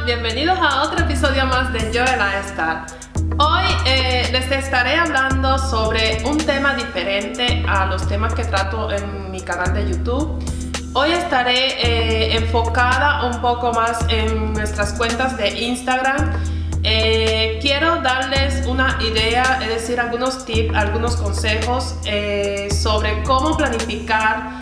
bienvenidos a otro episodio más de Joe Lifestyle. Hoy les estaré hablando sobre un tema diferente a los temas que trato en mi canal de YouTube. Hoy estaré enfocada un poco más en nuestras cuentas de Instagram. Quiero darles una idea, es decir, algunos tips, algunos consejos sobre cómo planificar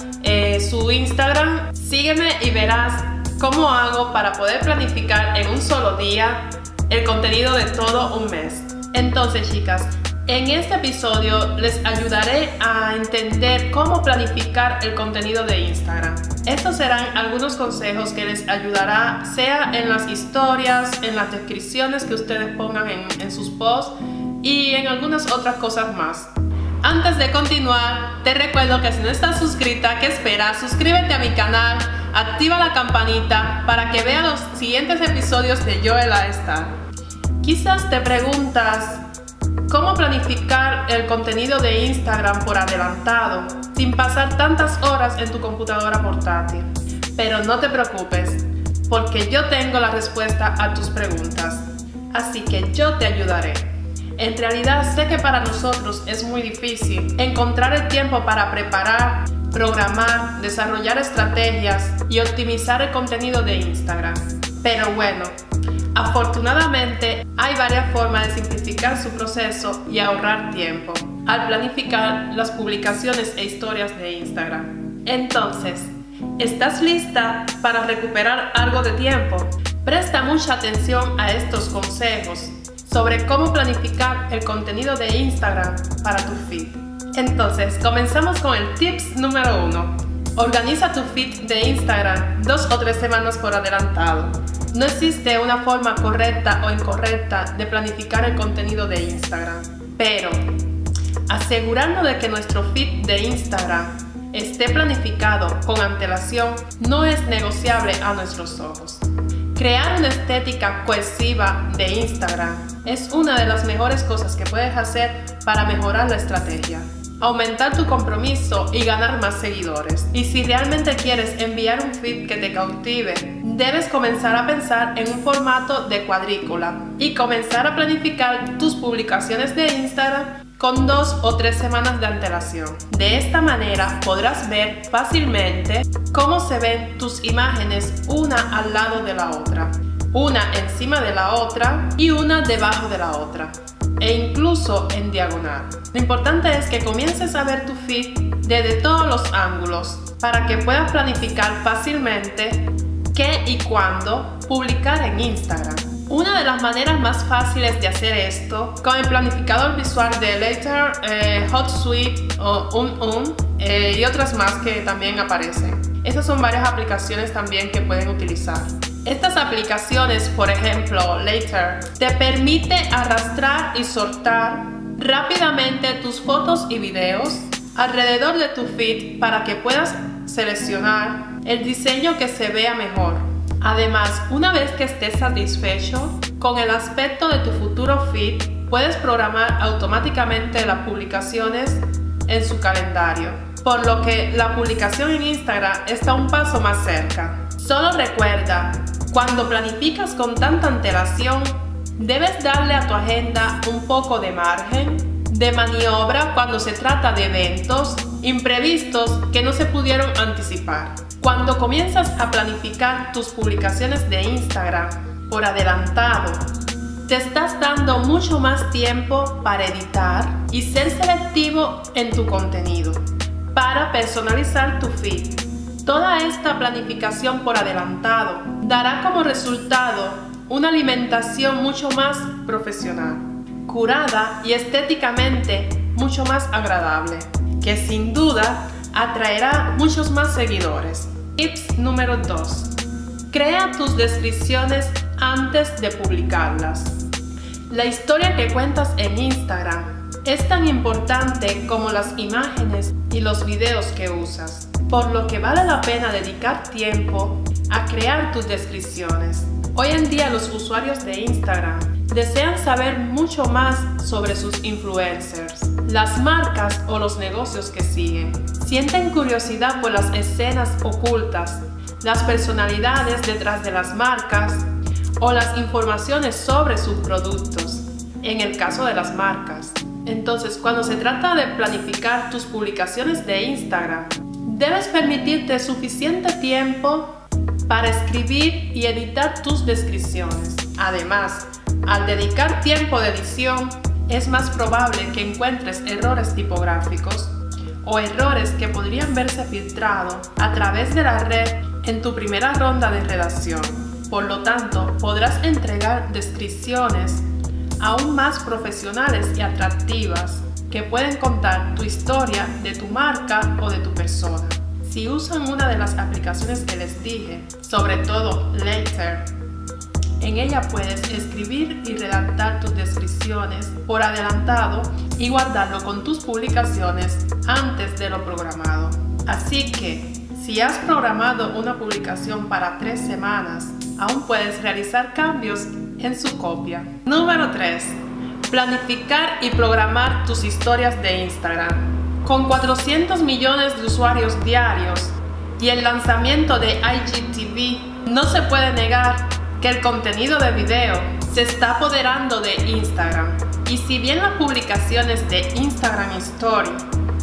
su Instagram. Sígueme y verás cómo hago para poder planificar en un solo día el contenido de todo un mes. Entonces, chicas, en este episodio les ayudaré a entender cómo planificar el contenido de Instagram. Estos serán algunos consejos que les ayudará, sea en las historias, en las descripciones que ustedes pongan en sus posts y en algunas otras cosas más. Antes de continuar, te recuerdo que si no estás suscrita, ¿qué esperas? Suscríbete a mi canal, activa la campanita para que veas los siguientes episodios de Joe Lifestyle. Quizás te preguntas cómo planificar el contenido de Instagram por adelantado, sin pasar tantas horas en tu computadora portátil. Pero no te preocupes, porque yo tengo la respuesta a tus preguntas, así que yo te ayudaré. En realidad sé que para nosotros es muy difícil encontrar el tiempo para preparar, programar, desarrollar estrategias y optimizar el contenido de Instagram. Pero bueno, afortunadamente hay varias formas de simplificar su proceso y ahorrar tiempo al planificar las publicaciones e historias de Instagram. Entonces, ¿estás lista para recuperar algo de tiempo? Presta mucha atención a estos consejos sobre cómo planificar el contenido de Instagram para tu feed. Entonces, comenzamos con el tips número 1. Organiza tu feed de Instagram 2 o 3 semanas por adelantado. No existe una forma correcta o incorrecta de planificar el contenido de Instagram, pero asegurarnos de que nuestro feed de Instagram esté planificado con antelación no es negociable a nuestros ojos. Crear una estética cohesiva de Instagram es una de las mejores cosas que puedes hacer para mejorar la estrategia, aumentar tu compromiso y ganar más seguidores. Y si realmente quieres enviar un feed que te cautive, debes comenzar a pensar en un formato de cuadrícula y comenzar a planificar tus publicaciones de Instagram con 2 o 3 semanas de antelación. De esta manera podrás ver fácilmente cómo se ven tus imágenes una al lado de la otra, una encima de la otra y una debajo de la otra, e incluso en diagonal. Lo importante es que comiences a ver tu feed desde todos los ángulos para que puedas planificar fácilmente qué y cuándo publicar en Instagram. Una de las maneras más fáciles de hacer esto con el planificador visual de Lighter, Hootsuite o y otras más que también aparecen. Estas son varias aplicaciones también que pueden utilizar. Estas aplicaciones, por ejemplo, Lighter, te permite arrastrar y soltar rápidamente tus fotos y videos alrededor de tu feed para que puedas seleccionar el diseño que se vea mejor. Además, una vez que estés satisfecho con el aspecto de tu futuro feed, puedes programar automáticamente las publicaciones en su calendario, por lo que la publicación en Instagram está un paso más cerca. Solo recuerda, cuando planificas con tanta antelación, debes darle a tu agenda un poco de margen de maniobra cuando se trata de eventos imprevistos que no se pudieron anticipar. Cuando comienzas a planificar tus publicaciones de Instagram por adelantado, te estás dando mucho más tiempo para editar y ser selectivo en tu contenido, para personalizar tu feed. Toda esta planificación por adelantado dará como resultado una alimentación mucho más profesional, curada y estéticamente mucho más agradable, que sin duda atraerá muchos más seguidores. Tips número 2. Crea tus descripciones antes de publicarlas. La historia que cuentas en Instagram es tan importante como las imágenes y los videos que usas, por lo que vale la pena dedicar tiempo a crear tus descripciones. Hoy en día los usuarios de Instagram desean saber mucho más sobre sus influencers, las marcas o los negocios que siguen. Sienten curiosidad por las escenas ocultas, las personalidades detrás de las marcas o las informaciones sobre sus productos, en el caso de las marcas. Entonces, cuando se trata de planificar tus publicaciones de Instagram, debes permitirte suficiente tiempo para escribir y editar tus descripciones. Además, al dedicar tiempo de edición, es más probable que encuentres errores tipográficos o errores que podrían verse filtrados a través de la red en tu primera ronda de redacción. Por lo tanto, podrás entregar descripciones aún más profesionales y atractivas que pueden contar tu historia de tu marca o de tu persona. Si usan una de las aplicaciones que les dije, sobre todo Later, en ella puedes escribir y redactar tus descripciones por adelantado y guardarlo con tus publicaciones antes de lo programado. Así que, si has programado una publicación para 3 semanas, aún puedes realizar cambios en su copia. Número 3. Planificar y programar tus historias de Instagram. Con 400 millones de usuarios diarios y el lanzamiento de IGTV, no se puede negar que el contenido de video se está apoderando de Instagram. Y si bien las publicaciones de Instagram Story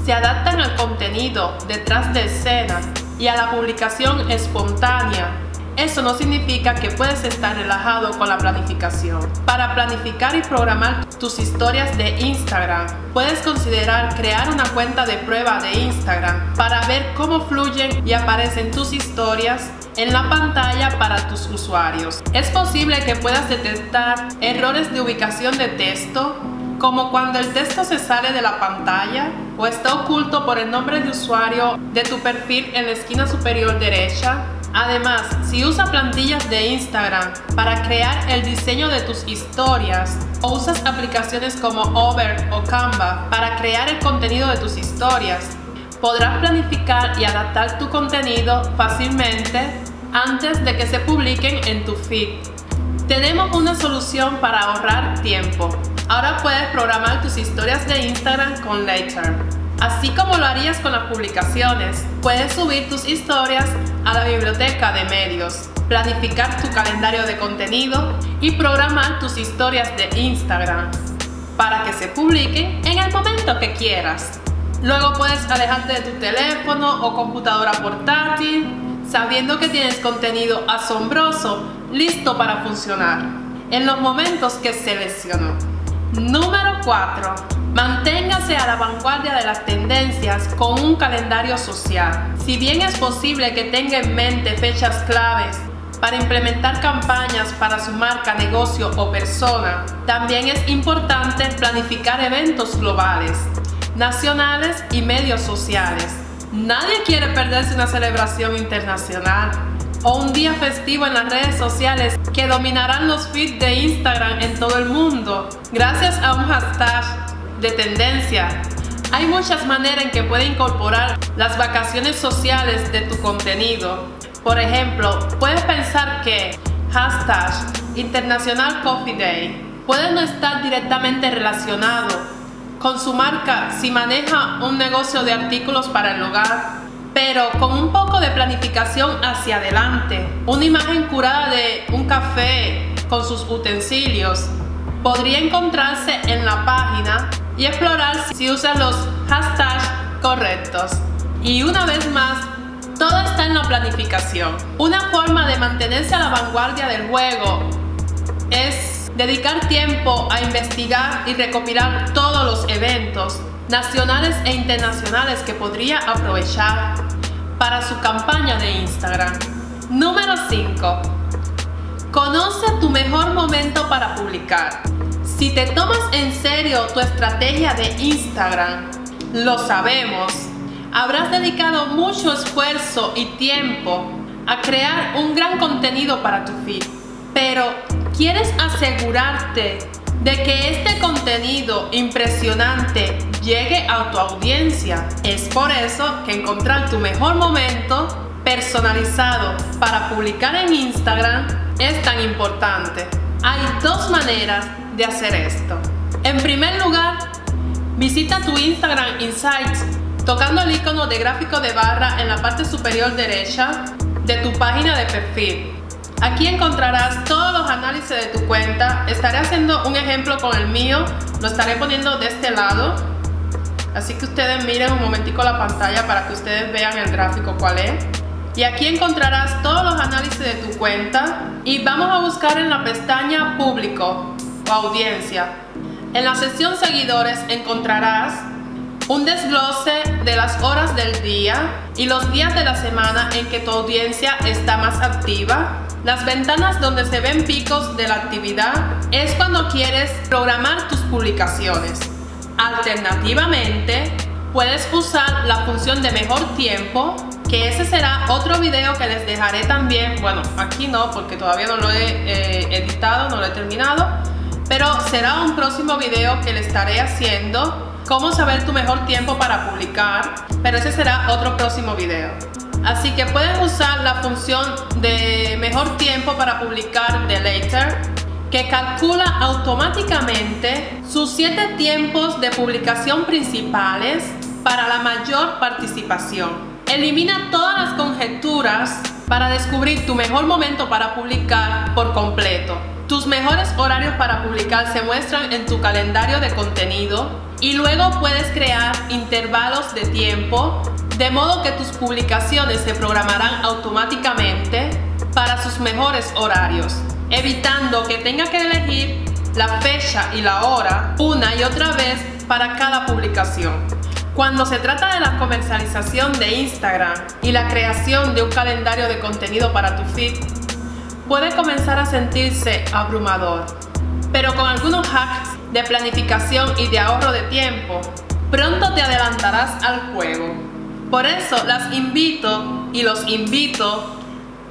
se adaptan al contenido detrás de escenas y a la publicación espontánea, eso no significa que puedes estar relajado con la planificación. Para planificar y programar tus historias de Instagram, puedes considerar crear una cuenta de prueba de Instagram para ver cómo fluyen y aparecen tus historias en la pantalla para tus usuarios. Es posible que puedas detectar errores de ubicación de texto, como cuando el texto se sale de la pantalla o está oculto por el nombre de usuario de tu perfil en la esquina superior derecha. Además, si usas plantillas de Instagram para crear el diseño de tus historias o usas aplicaciones como Over o Canva para crear el contenido de tus historias, podrás planificar y adaptar tu contenido fácilmente antes de que se publiquen en tu feed. Tenemos una solución para ahorrar tiempo. Ahora puedes programar tus historias de Instagram con Later. Así como lo harías con las publicaciones, puedes subir tus historias a la biblioteca de medios, planificar tu calendario de contenido y programar tus historias de Instagram para que se publiquen en el momento que quieras. Luego puedes alejarte de tu teléfono o computadora portátil, sabiendo que tienes contenido asombroso listo para funcionar en los momentos que seleccionó. Número 4. Manténgase a la vanguardia de las tendencias con un calendario social. Si bien es posible que tenga en mente fechas claves para implementar campañas para su marca, negocio o persona, también es importante planificar eventos globales, nacionales y medios sociales. Nadie quiere perderse una celebración internacional o un día festivo en las redes sociales que dominarán los feeds de Instagram en todo el mundo gracias a un hashtag de tendencia. Hay muchas maneras en que puedes incorporar las vacaciones sociales de tu contenido. Por ejemplo, puedes pensar que hashtag International Coffee Day puede no estar directamente relacionado con su marca si maneja un negocio de artículos para el hogar, pero con un poco de planificación hacia adelante, una imagen curada de un café con sus utensilios podría encontrarse en la página y explorar si usas los hashtags correctos. Y una vez más, todo está en la planificación. Una forma de mantenerse a la vanguardia del juego es dedicar tiempo a investigar y recopilar todos los eventos nacionales e internacionales que podría aprovechar para su campaña de Instagram. Número 5. Conoce tu mejor momento para publicar. Si te tomas en serio tu estrategia de Instagram, lo sabemos, habrás dedicado mucho esfuerzo y tiempo a crear un gran contenido para tu feed. Pero ¿quieres asegurarte de que este contenido impresionante llegue a tu audiencia? Es por eso que encontrar tu mejor momento personalizado para publicar en Instagram es tan importante. Hay dos maneras de hacer esto. En primer lugar, visita tu Instagram Insights tocando el icono de gráfico de barra en la parte superior derecha de tu página de perfil. Aquí encontrarás todos los análisis de tu cuenta. Estaré haciendo un ejemplo con el mío, lo estaré poniendo de este lado. Así que ustedes miren un momentico la pantalla para que ustedes vean el gráfico cuál es. Y aquí encontrarás todos los análisis de tu cuenta. Y vamos a buscar en la pestaña Público o Audiencia. En la sección Seguidores encontrarás un desglose de las horas del día y los días de la semana en que tu audiencia está más activa. Las ventanas donde se ven picos de la actividad es cuando quieres programar tus publicaciones. Alternativamente, puedes usar la función de mejor tiempo, que ese será otro video que les dejaré también. Bueno, aquí no, porque todavía no lo he editado, no lo he terminado, pero será un próximo video que le estaré haciendo cómo saber tu mejor tiempo para publicar, pero ese será otro próximo video. Así que pueden usar la función de mejor tiempo para publicar de Later, que calcula automáticamente sus 7 tiempos de publicación principales para la mayor participación. Elimina todas las conjeturas para descubrir tu mejor momento para publicar por completo. Tus mejores horarios para publicar se muestran en tu calendario de contenido y luego puedes crear intervalos de tiempo, de modo que tus publicaciones se programarán automáticamente para sus mejores horarios, evitando que tenga que elegir la fecha y la hora una y otra vez para cada publicación. Cuando se trata de la comercialización de Instagram y la creación de un calendario de contenido para tu feed, puede comenzar a sentirse abrumador, pero con algunos hacks de planificación y de ahorro de tiempo, pronto te adelantarás al juego. Por eso las invito y los invito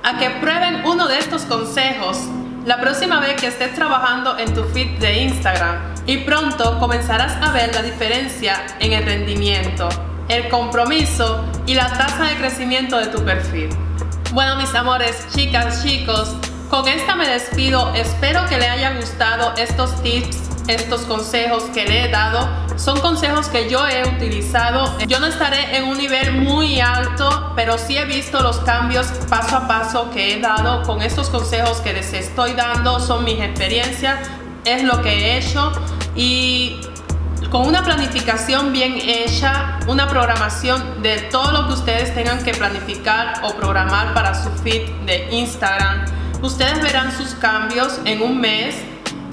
a que prueben uno de estos consejos la próxima vez que estés trabajando en tu feed de Instagram, y pronto comenzarás a ver la diferencia en el rendimiento, el compromiso y la tasa de crecimiento de tu perfil. Bueno, mis amores, chicas, chicos, con esta me despido. Espero que les hayan gustado estos tips, estos consejos que le he dado. Son consejos que yo he utilizado. Yo no estaré en un nivel muy alto, pero sí he visto los cambios paso a paso que he dado con estos consejos que les estoy dando. Son mis experiencias, es lo que he hecho, y con una planificación bien hecha, una programación de todo lo que ustedes tengan que planificar o programar para su feed de Instagram, ustedes verán sus cambios en un mes.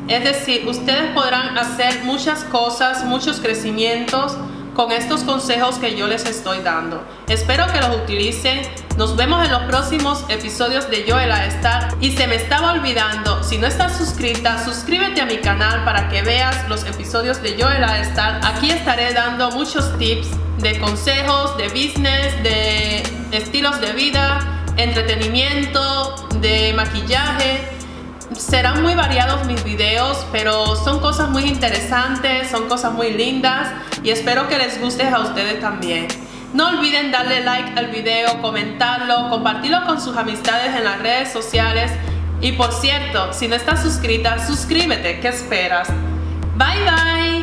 Es decir, ustedes podrán hacer muchas cosas, muchos crecimientos con estos consejos que yo les estoy dando. Espero que los utilicen. Nos vemos en los próximos episodios de Joela Star. Y se me estaba olvidando, si no estás suscrita, suscríbete a mi canal para que veas los episodios de Joela Star. Aquí estaré dando muchos tips de consejos, de business, de estilos de vida, entretenimiento, de maquillaje. Serán muy variados mis videos, pero son cosas muy interesantes, son cosas muy lindas, y espero que les guste a ustedes también. No olviden darle like al video, comentarlo, compartirlo con sus amistades en las redes sociales. Y por cierto, si no estás suscrita, suscríbete. ¿Qué esperas? Bye bye.